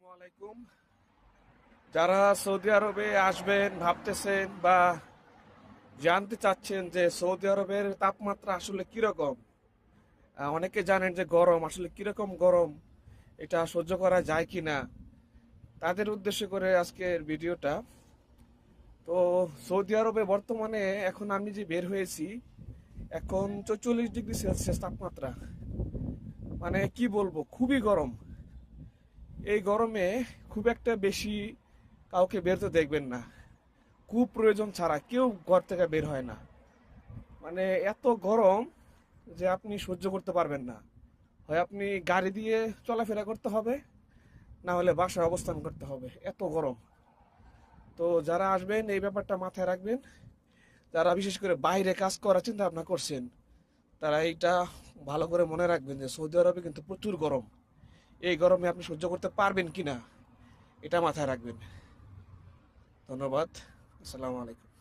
আসসালামু আলাইকুম। যারা সৌদি আরবে আসবেন ভাবতেছেন বা জানতে চাচ্ছেন যে সৌদি আরবের তাপমাত্রা আসলে কিরকম, অনেকে জানেন যে গরম আসলে কিরকম গরম, এটা সহ্য করা যায় কিনা, তাদের উদ্দেশ্য করে আজকের ভিডিওটা। তো সৌদি আরবে বর্তমানে এখন আমি যে বের হয়েছি, এখন 44 ডিগ্রি সেলসিয়াস তাপমাত্রা। মানে কি বলবো, খুবই গরম। এই গরমে খুব একটা বেশি কাউকে বের তো দেখবেন না, খুব প্রয়োজন ছাড়া কেউ ঘর থেকে বের হয় না। মানে এত গরম যে আপনি সহ্য করতে পারবেন না। হয় আপনি গাড়ি দিয়ে চলাফেরা করতে হবে, না হলে বাসায় অবস্থান করতে হবে, এত গরম। তো যারা আসবেন এই ব্যাপারটা মাথায় রাখবেন। যারা বিশেষ করে বাইরে কাজ করার চিন্তা ভাবনা করছেন, তারা এইটা ভালো করে মনে রাখবেন যে সৌদি আরবে কিন্তু প্রচুর গরম। এই গরমে আপনি সহ্য করতে পারবেন কিনা এটা মাথায় রাখবেন। ধন্যবাদ। আসসালামু আলাইকুম।